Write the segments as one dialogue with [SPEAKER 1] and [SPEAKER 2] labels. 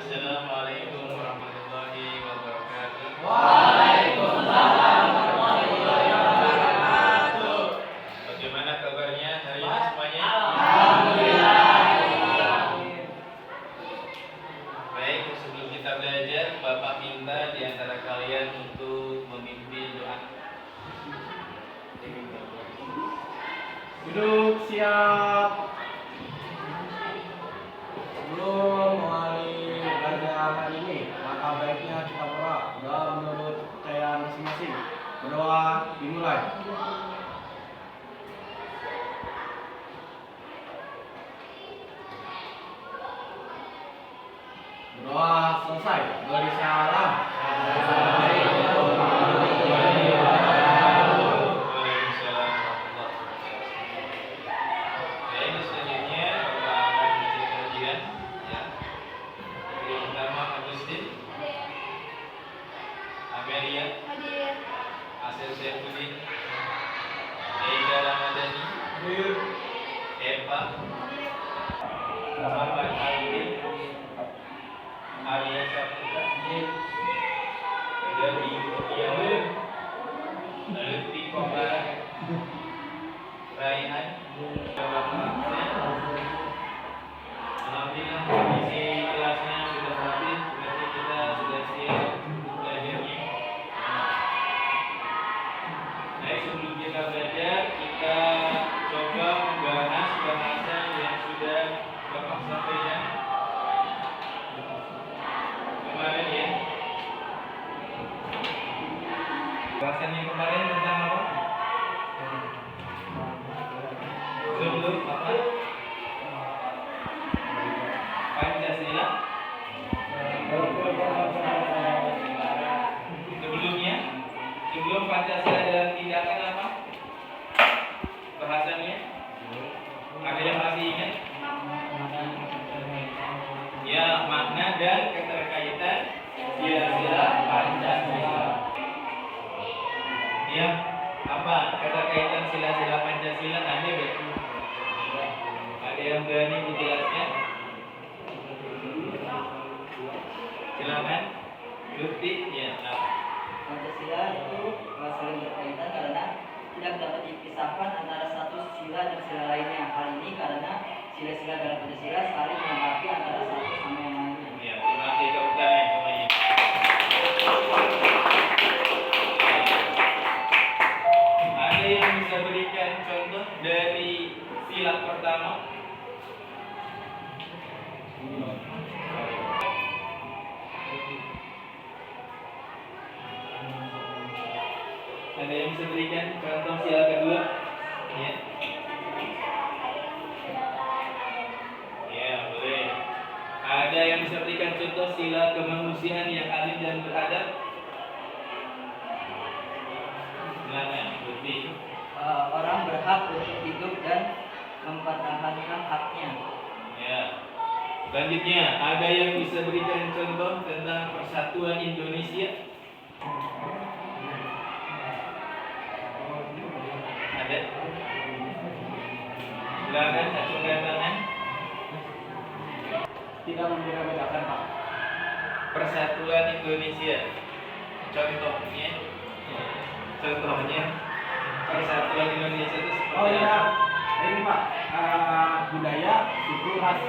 [SPEAKER 1] Assalamualaikum warahmatullahi wabarakatuh.
[SPEAKER 2] Waalaikumsalam warahmatullahi wabarakatuh.
[SPEAKER 1] Bagaimana kabarnya hari ini semuanya?
[SPEAKER 2] Alhamdulillah.
[SPEAKER 1] Baik, sebelum kita belajar, Bapak minta di antara kalian untuk memimpin doa.
[SPEAKER 2] Duduk siap. Sebelum mulai belajar hari ini, maka baiknya kita berdoa menurut kepercayaan masing-masing. Berdoa dimulai. Berdoa selesai. Beri salam. Assalamualaikum warahmatullahi wabarakatuh.
[SPEAKER 1] Waalaikumsalam warahmatullahi wabarakatuh. Baik, selanjutnya Bapak akan baca kajian ya. Yang pertama Agustin, Amelia,
[SPEAKER 3] Hadir.
[SPEAKER 1] Asel Saifuddin, Ega Ramadhani, Eva, Muhammad Alvin, Arya Saputra, Dewi Kurniawan, Lutfi Komar, Raihan, Alhamdulillah kondisi kelasnya sudah habis, berarti kita sudah siap untuk belajarnya. Baik, sebelum kita belajar, kita coba membahas bahasan yang sudah Bapak sampaikan kemarin ya. Bahasan yang kemarin tentang apa? Sebelum apa? Pancasila. Sebelumnya, sebelum Pancasila dalam tindakan apa? Bahasannya? Ada yang masih ingat? Ya, makna dan keterkaitan sila-sila Pancasila. Ya, apa keterkaitan sila-sila Pancasila? Ada nggak? Ada yang berani menjelaskan? Silakan, Lutfi. Ya,
[SPEAKER 4] Pancasila itu saling berkaitan karena tidak dapat dipisahkan antara satu sila dan sila lainnya. Hal ini karena sila-sila dalam Pancasila saling melengkapi antara satu sama yang lainnya.
[SPEAKER 1] ya, terima kasih tepuk tangan semuanya. Ada yang bisa berikan contoh dari sila pertama? Ada yang bisa berikan contoh sila kedua? Ya. Ya, boleh. Ada yang bisa berikan contoh sila kemanusiaan yang adil dan beradab? Silakan, Lutfi.
[SPEAKER 4] Orang berhak untuk hidup dan mempertahankan haknya.
[SPEAKER 1] Ya. Selanjutnya, ada yang bisa berikan contoh tentang persatuan Indonesia? Ada? Silakan acungkan tangan.
[SPEAKER 2] Tidak membeda-bedakan, Pak.
[SPEAKER 1] Persatuan Indonesia. Contohnya, persatuan Indonesia itu seperti
[SPEAKER 2] Oh iya,
[SPEAKER 1] apa?
[SPEAKER 2] ini Pak, budaya, suku, ras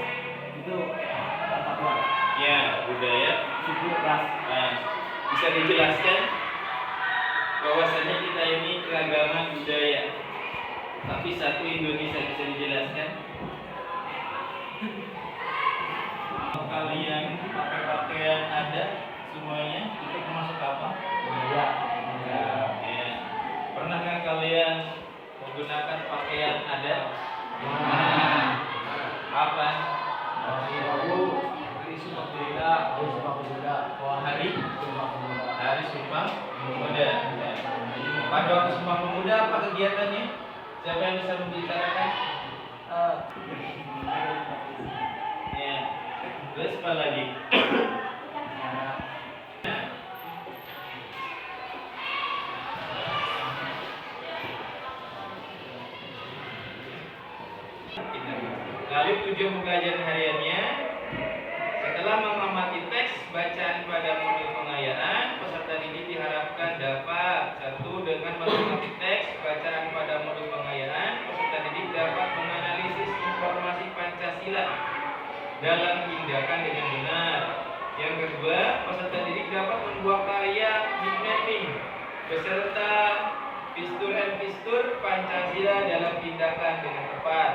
[SPEAKER 2] itu persatuan.
[SPEAKER 1] Ya, budaya.
[SPEAKER 2] Suku, ras.
[SPEAKER 1] Nah, bisa dijelaskan bahwasanya kita ini keragaman budaya, tapi satu Indonesia, bisa dijelaskan? Kalian pakai pakaian adat semuanya itu termasuk apa?
[SPEAKER 2] Budaya.
[SPEAKER 1] Ya. Pernahkah kalian menggunakan pakaian adat? Apa?
[SPEAKER 2] Hari Sumpah Pemuda.
[SPEAKER 1] Hari Sumpah Pemuda. Pada waktu Sumpah Pemuda apa kegiatannya? Siapa yang bisa membicarakan? Ya. Terus apa lagi? Lalu tujuan pembelajaran hariannya setelah mengamati dalam tindakan dengan benar. Yang kedua, peserta didik dapat membuat karya big mapping beserta pistur Pancasila dalam tindakan dengan tepat.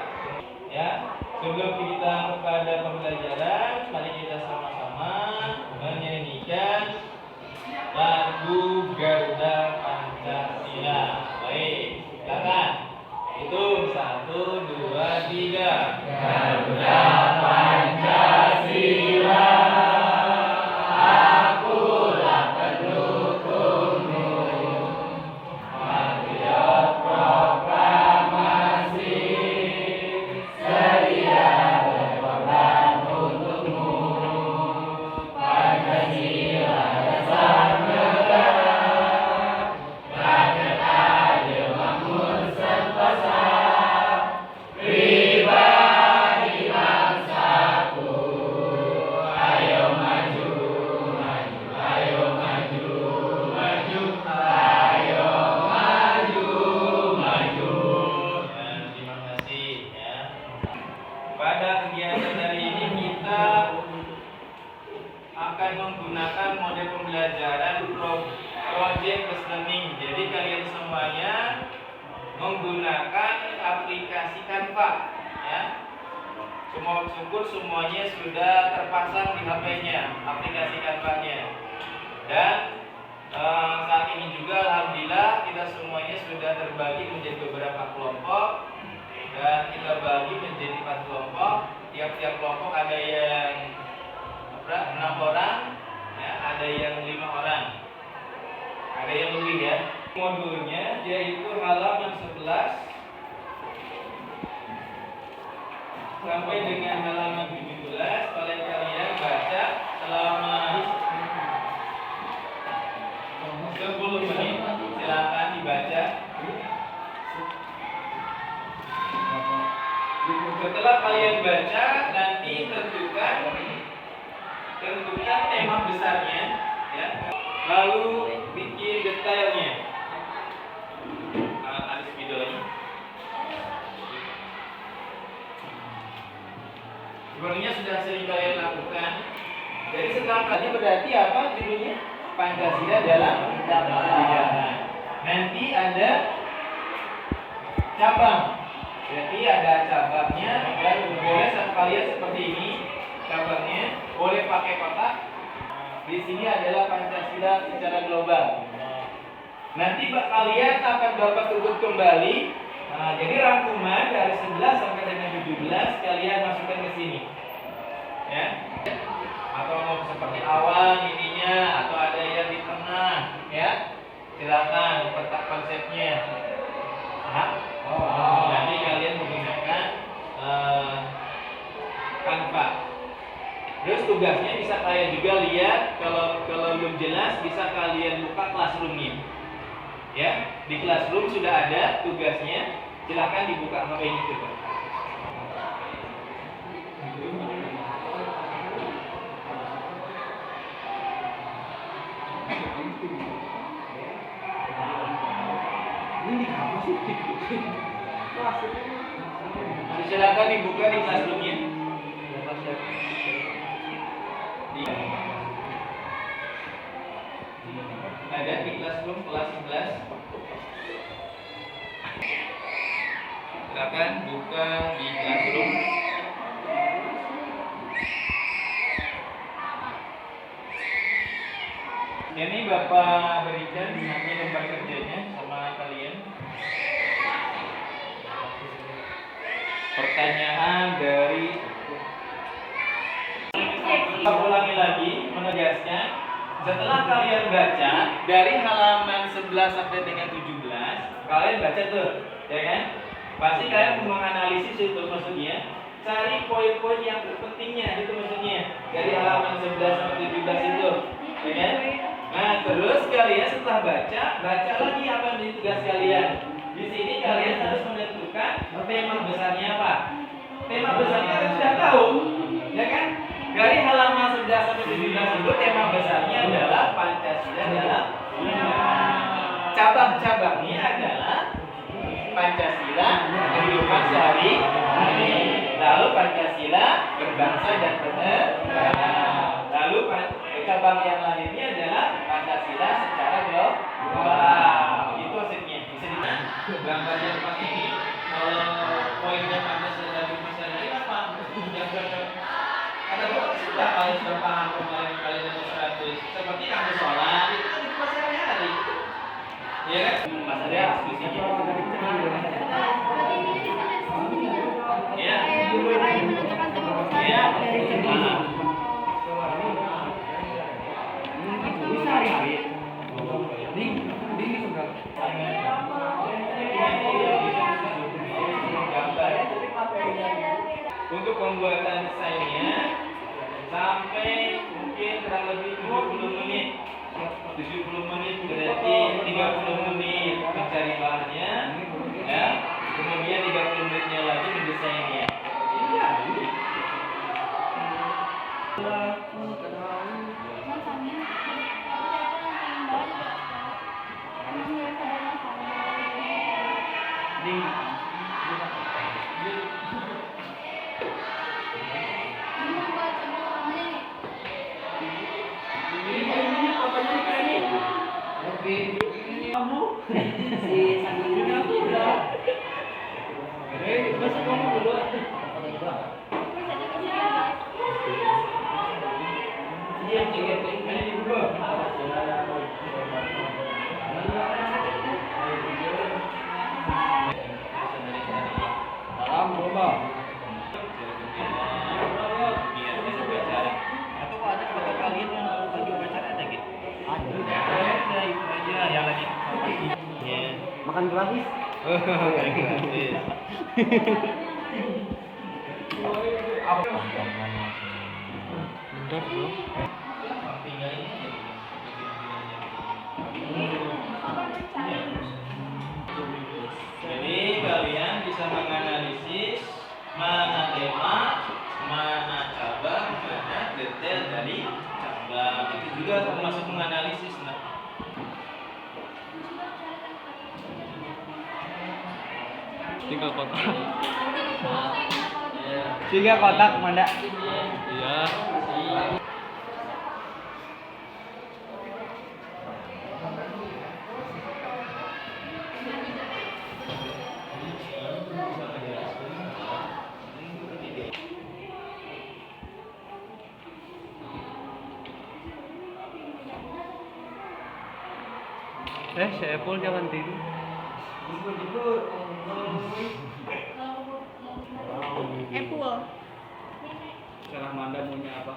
[SPEAKER 1] Ya, sebelum kita kepada pembelajaran, mari kita sama-sama menyanyikan lagu Garuda Pancasila. Baik, silakan. Hitung 1, 2, 3.
[SPEAKER 2] Garuda Pancasila, akulah pendukungmu. Patriot proklamasi, sedia berkorban untukmu. Pancasila dasar negara, rakyat adil makmur sentosa, pribadi bangsaku. Ayo maju, maju, ayo maju, maju, ayo maju, maju.
[SPEAKER 1] Ya, terima kasih ya. Pada kegiatan hari ini kita akan menggunakan model pembelajaran project based learning. Jadi kalian semuanya menggunakan aplikasi Canva ya. Semua syukur semuanya sudah terpasang di HP-nya aplikasi Canva-nya. Dan saat ini juga alhamdulillah kita semuanya sudah terbagi menjadi beberapa kelompok dan kita bagi menjadi 4 kelompok. Tiap-tiap kelompok ada yang 6 orang ya, ada yang 5 orang, ada yang lebih ya. Modulnya yaitu halaman 11 sampai dengan halaman 17. Oleh kalian baca selama 10 menit, silakan dibaca. Setelah kalian baca, nanti tentukan tema besarnya ya. Lalu bikin detailnya. Ada videonya. Sebenarnya sudah sering kalian lakukan. Jadi setelah tadi berarti apa judulnya? Pancasila dalam tindakan. Nanti ada cabang. Berarti ada cabangnya dan boleh kalian seperti ini cabangnya. Boleh pakai kotak. Di sini adalah Pancasila secara global. Nanti kalian akan dapat urut kembali. Nah, jadi rangkuman dari 11 sampai dengan 17 kalian masukkan ke sini. Ya. Atau mau seperti awal ininya atau ada yang di tengah, ya. Silakan kotak konsepnya. Paham? Nanti kalian menggunakan Canva. Terus tugasnya bisa kalian juga lihat, kalau belum jelas bisa kalian buka Classroom-nya. Ya, di Classroom sudah ada tugasnya. Silakan dibuka HP ini juga. Silakan dibuka di Classroom-nya. Ada di Classroom kelas 11. Silakan buka di Classroom. Ini Bapak berikan nanti lembar kerjanya sama kalian. Pertanyaan dari kita ulangi lagi menegaskan. Setelah kalian baca dari halaman 11 sampai dengan 17, kalian baca tuh, ya kan? Pasti kalian menganalisis itu maksudnya, cari poin-poin yang pentingnya itu maksudnya dari halaman 11 sampai 17 itu, ya kan? Nah, terus kalian setelah baca lagi apa yang tugas kalian. Di sini kalian harus menentukan tema besarnya apa. Tema besarnya kalian sudah tahu, ya kan? Dari halaman 11 sampai 17 itu tema besarnya adalah Pancasila dalam cabang-cabangnya adalah Pancasila kehidupan sehari-hari. Lalu Pancasila berbangsa dan bernegara. Lalu cabang yang lainnya adalah Pancasila secara global. Itu maksudnya. Bisa dilihat gambarnya seperti ini. Kalau poinnya Pancasila dan Indonesia apa? Yang cocok. Kata gua sudah kalian sudah paham kemarin demonstrasi seperti kamu sholat itu kan itu sehari-hari. Iya kan? Mas ada diskusinya. Iya. Iya.
[SPEAKER 4] Bisa hari-hari.
[SPEAKER 1] Untuk pembuatan desainnya sampai mungkin kurang lebih 70 menit. 70 menit berarti 30 menit mencari bahannya, ya. Kemudian 30 menitnya lagi mendesainnya.
[SPEAKER 4] Si Sandinya udah. Masa kamu dulu?
[SPEAKER 2] Salam lomba.
[SPEAKER 1] Atau kok ada foto kalian yang baju upacara ada gitu? Ada itu aja yang lagi. Ya.
[SPEAKER 2] Makan gratis.
[SPEAKER 1] Gratis. Jadi kalian bisa menganalisis mana tema, mana cabang, mana detail dari cabang. Itu juga termasuk menganalisis. Nah.
[SPEAKER 2] Tiga kotak. Tiga kotak, Manda. Iya. Saya Apple jangan tidur.
[SPEAKER 3] Apple.
[SPEAKER 2] Salah Manda maunya apa?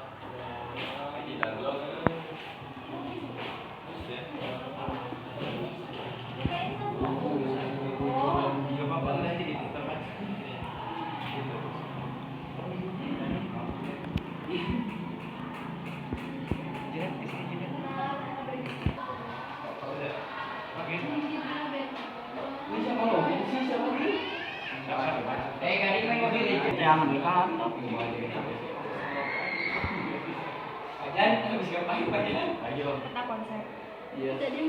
[SPEAKER 2] Jangan dekat.
[SPEAKER 1] Dan habis ngapain bagian? Ayo.
[SPEAKER 3] Kita konsep.
[SPEAKER 2] Iya.
[SPEAKER 3] Jadi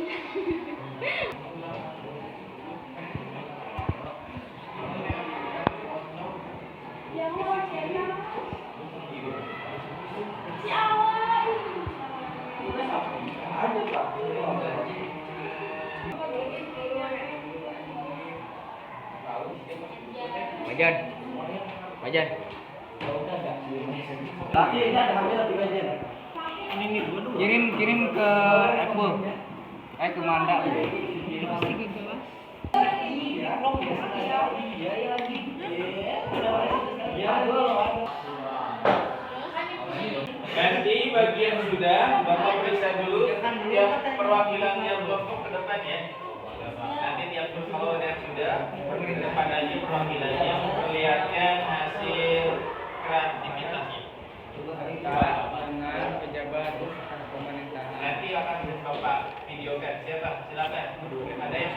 [SPEAKER 2] Majan. Majan. Kirim ke Apple. Ke Manda.
[SPEAKER 1] Nanti bagian sudah, Bapak periksa dulu tiap perwakilannya kelompok ke depan ya. Nanti tiap kalau ada yang sudah, ke depan aja perwakilannya memperlihatkan hasil kreativitasnya.
[SPEAKER 2] Dengan pejabat pemerintahan.
[SPEAKER 1] Nanti akan Bapak videokan. Siapa? Silakan. Ada yang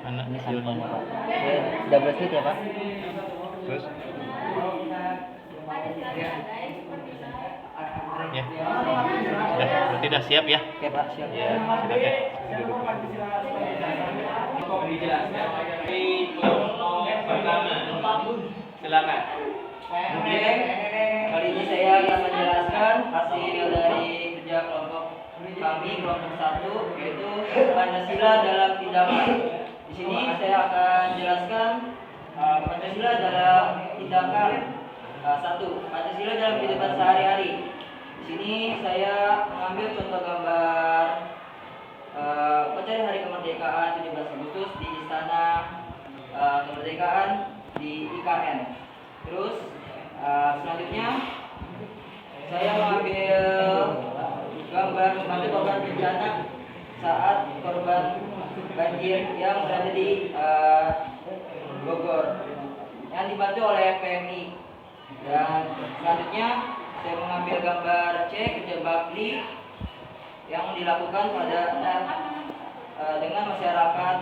[SPEAKER 4] Anak ini sampelnya Pak. Double seat ya Pak?
[SPEAKER 2] Terus?
[SPEAKER 5] Ya. Berarti udah siap ya?
[SPEAKER 4] Oke Pak, siap.
[SPEAKER 5] Ya, silakan.
[SPEAKER 1] Dijelaskan dari kelompok pertama. Silakan.
[SPEAKER 4] Oke, kali ini saya akan menjelaskan hasil dari kerja kelompok kami kelompok 1, yaitu Pancasila dalam tindakan. Di sini saya akan jelaskan Pancasila dalam tindakan. 1. Pancasila dalam kehidupan sehari-hari. Di sini saya mengambil contoh gambar upacara Hari Kemerdekaan 17 Agustus di Istana Kemerdekaan di IKN. Terus selanjutnya saya mengambil gambar membantu korban bencana saat korban banjir yang berada di Bogor yang dibantu oleh PMI. Dan selanjutnya saya mengambil gambar C kerja bakti yang dilakukan pada dengan masyarakat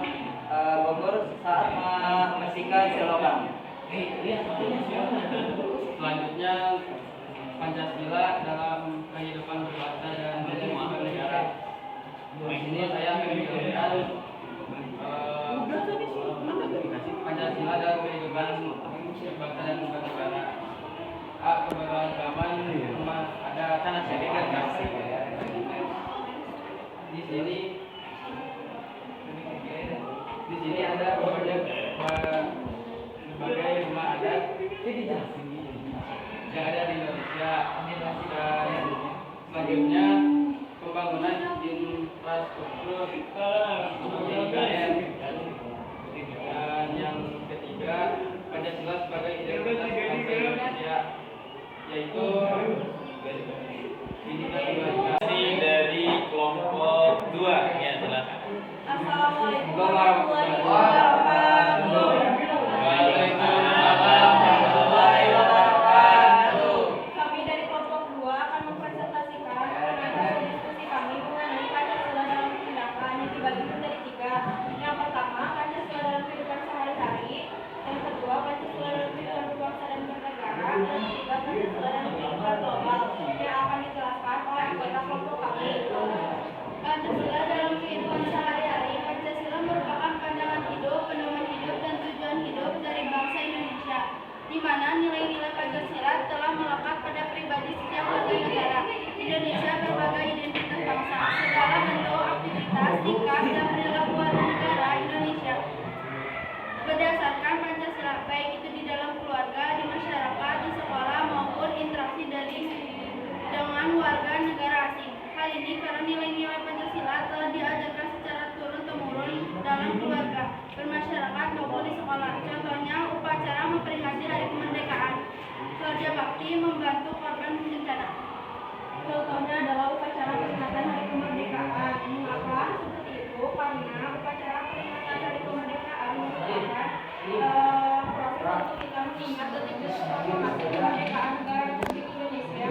[SPEAKER 4] Bogor saat membersihkan selokan.
[SPEAKER 6] Selanjutnya Pancasila dalam kehidupan berbangsa dan bernegara. Di sini saya menunjukkan Pancasila dalam kehidupan berbangsa dan bernegara. Keberagaman ada tanah sini dan kasih. Di sini ada berbagai rumah adat yang ada di Indonesia. Dan selanjutnya pembangunan infrastruktur IKN. Dan yang ketiga Pancasila sebagai identitas bangsa Indonesia, yaitu
[SPEAKER 1] Dari kelompok 2 ya, silakan.
[SPEAKER 3] Assalamualaikum warahmatullahi wabarakatuh.
[SPEAKER 1] Waalaikumsalam warahmatullahi wabarakatuh.
[SPEAKER 3] Kami dari kelompok 2 akan mempresentasikan hasil diskusi kami mengenai Pancasila dalam tindakan yang dibagi menjadi 3. Yang pertama, Pancasila dalam kehidupan sehari-hari. Yang kedua, Pancasila dalam kehidupan berbangsa dan bernegara. Dan yang ketiga, Pancasila dalam kehidupan global yang akan dijelaskan oleh anggota kelompok kami. Pancasila dalam kehidupan sehari-hari. Pancasila merupakan pandangan hidup, pedoman hidup, dan tujuan hidup dari bangsa Indonesia, di mana nilai-nilai Pancasila telah melekat pada pribadi setiap warga negara. Indonesia berbagai identitas bangsa, segala bentuk aktivitas, sikap, dan perilaku warga negara Indonesia berdasarkan Pancasila, baik itu di dalam keluarga, di masyarakat, di sekolah, maupun interaksi dengan warga negara asing. Hal ini karena nilai-nilai Pancasila telah diajarkan secara turun-temurun dalam keluarga, bermasyarakat, maupun di sekolah. Contohnya, upacara memperingati Hari Kemerdekaan, kerja bakti membantu korban bencana. Contohnya adalah upacara peringatan Hari Kemerdekaan. Mengapa seperti itu? Karena upacara peringatan Hari Kemerdekaan merupakan proses untuk kita mengingat detik-detik proklamasi kemerdekaan negara Republik Indonesia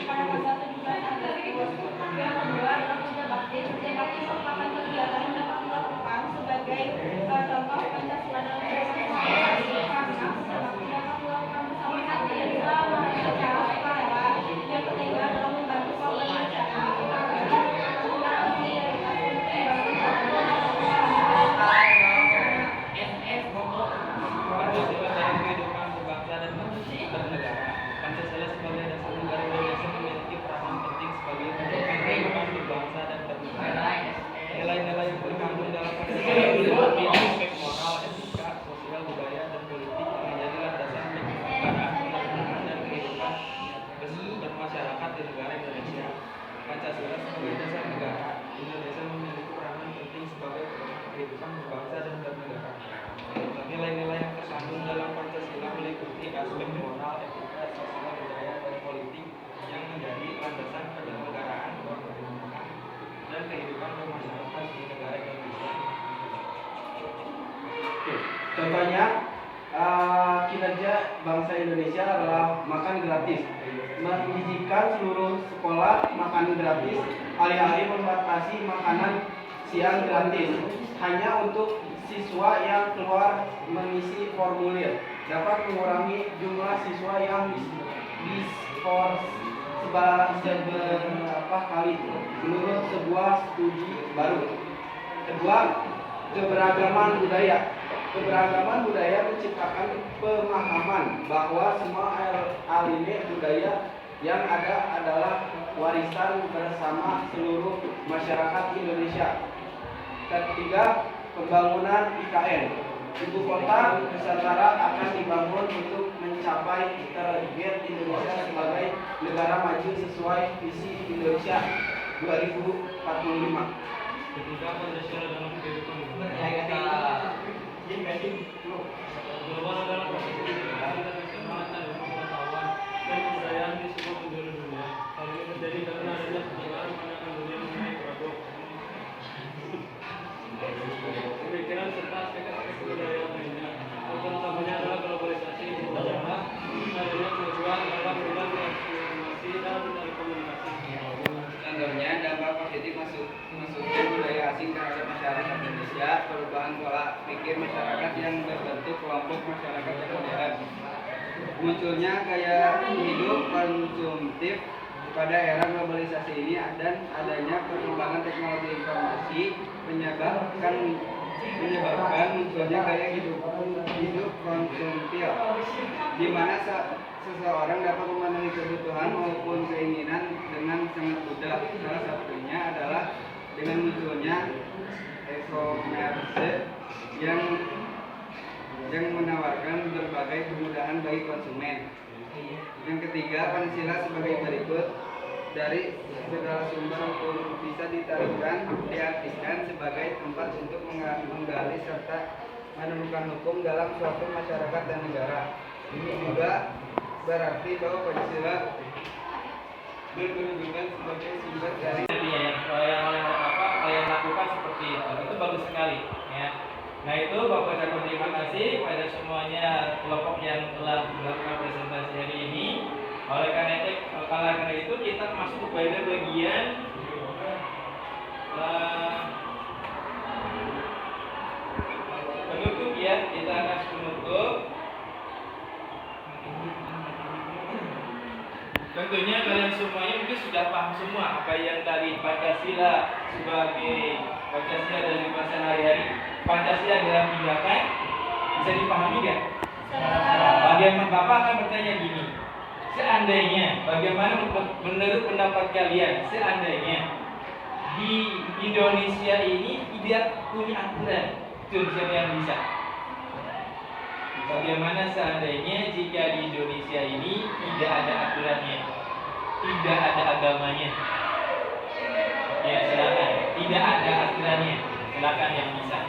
[SPEAKER 3] pada tanggal 17 Agustus. Yang kedua adalah kerja bakti. Kerja bakti merupakan kegiatan yang dapat dilakukan sebagai contoh Pancasila dalam kehidupan sehari-hari, karena kerja bakti dapat dilakukan bersama hati selama acara sukarela. Yang ketiga adalah membantu korban bencana.
[SPEAKER 6] Pancasila dalam kehidupan berbangsa dan bernegara. Pancasila sebagai dasar negara Indonesia memiliki peranan penting sebagai kehidupan berbangsa dan bernegara. Nilai-nilai yang terkandung dalam Pancasila meliputi aspek moral, etika, sosial, budaya, dan politik yang menjadi landasan kenegaraan, kenegaraan, dan kehidupan bermasyarakat di negara Indonesia. Pancasila sebagai dasar negara Indonesia memiliki peranan penting sebagai kehidupan berbangsa dan bernegara. Nilai-nilai yang terkandung dalam Pancasila meliputi aspek moral, etika, sosial, budaya, dan politik yang menjadi landasan kenegaraan, dan kehidupan bermasyarakat di negara Indonesia.
[SPEAKER 2] Oke, contohnya kinerja bangsa Indonesia adalah makan gratis, mengizinkan seluruh sekolah makan gratis, alih-alih membatasi makanan siang gratis hanya untuk siswa yang keluar mengisi formulir, dapat mengurangi jumlah siswa yang diskors kali menurut sebuah studi baru. Kedua, keberagaman budaya. Keberagaman budaya menciptakan pemahaman bahwa semua elemen budaya yang ada adalah warisan bersama seluruh masyarakat Indonesia. Ketiga, pembangunan IKN. Ibu kota Nusantara akan dibangun untuk mencapai target Indonesia sebagai negara maju sesuai visi Indonesia 2045.
[SPEAKER 6] Ketika Pancasila dalam kehidupan global adalah proses integrasi dan keselamatan ilmu pengetahuan dan kebudayaan di seluruh penjuru dunia. Hal ini terjadi karena adanya perkembangan pandangan dunia mengenai produk, pemikiran serta aspek-aspek kebudayaan lainnya. Contoh utamanya adalah globalisasi, internet, adanya kemajuan dalam bidang informasi dan telekomunikasi.
[SPEAKER 7] Contohnya dampak positif masuknya budaya asing terhadap masyarakat Indonesia, perubahan pola pikir masyarakat yang berbentuk kelompok masyarakat yang modern, munculnya gaya hidup konsumtif pada era globalisasi ini, dan adanya perkembangan teknologi informasi menyebabkan munculnya gaya hidup konsumtif, di mana seseorang dapat memenuhi kebutuhan maupun keinginan dengan sangat mudah. Salah satunya adalah dengan munculnya e-commerce yang menawarkan berbagai kemudahan bagi konsumen. Yang ketiga, Pancasila sebagai berikut. Dari segala sumber hukum bisa diartikan sebagai tempat untuk menggali serta menemukan hukum dalam suatu masyarakat dan negara. Ini juga berarti bahwa Pancasila berkedudukan sebagai sumber dari
[SPEAKER 1] yang lakukan seperti itu bagus sekali ya. Nah itu Bapak ucapkan terima kasih pada semuanya kelompok yang telah melakukan presentasi hari ini. Oleh karena itu kita masuk kepada bagian penutup ya. Kita akan menutup. Tentunya kalian semuanya mungkin sudah paham semua apa yang tadi Pancasila sebagai Pancasila dari bahasa sehari-hari, Pancasila dalam tindakan, bisa dipahami nggak? Bagaimana Bapak akan bertanya gini, seandainya bagaimana menurut pendapat kalian, seandainya di Indonesia ini tidak punya aturan, itu siapa yang bisa? Bagaimana seandainya jika di Indonesia ini tidak ada aturannya, tidak ada agamanya? Ya silakan. Tidak ada aturannya, silakan yang bisa.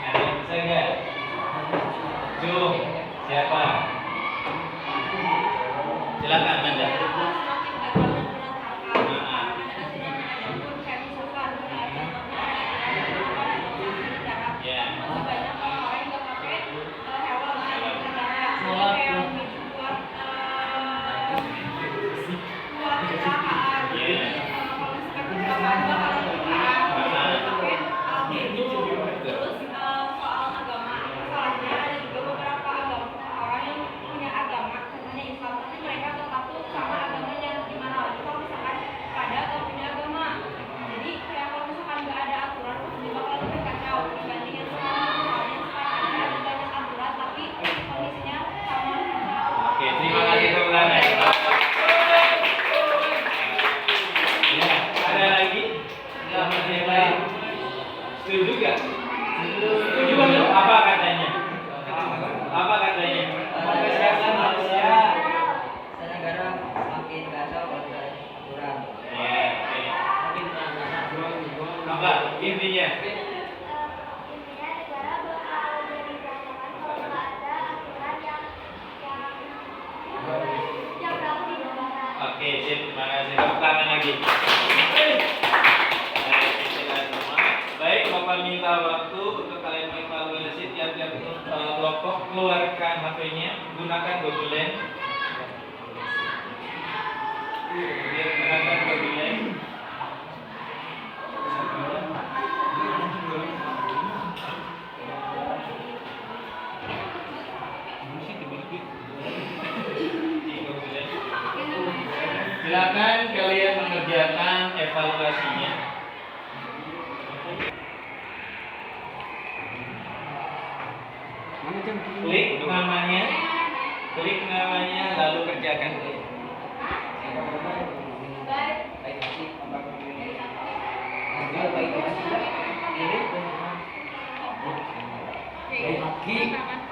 [SPEAKER 1] Ada yang bisa nggak? Jom, siapa? Silakan Anda. Setuju gak? Setuju banget. Apa katanya? Apa katanya?
[SPEAKER 4] Kesehatan manusia senegara makin kacau kalau tidak ada aturan.
[SPEAKER 1] Ya, apa intinya?
[SPEAKER 3] Intinya negara bakal jadi berantakan kalau nggak ada aturan yang berlaku di negara.
[SPEAKER 1] Oke, sip. Terima kasih. Tepuk tangan lagi. Baik, Bapak minta waktu untuk kalian mengevaluasi tiap-tiap kelompok, keluarkan HP-nya, gunakan Google Lens. Gunakan Google Lens. Di Google Lens. evaluasinya. Klik namanya, lalu kerjakan.
[SPEAKER 4] Baik,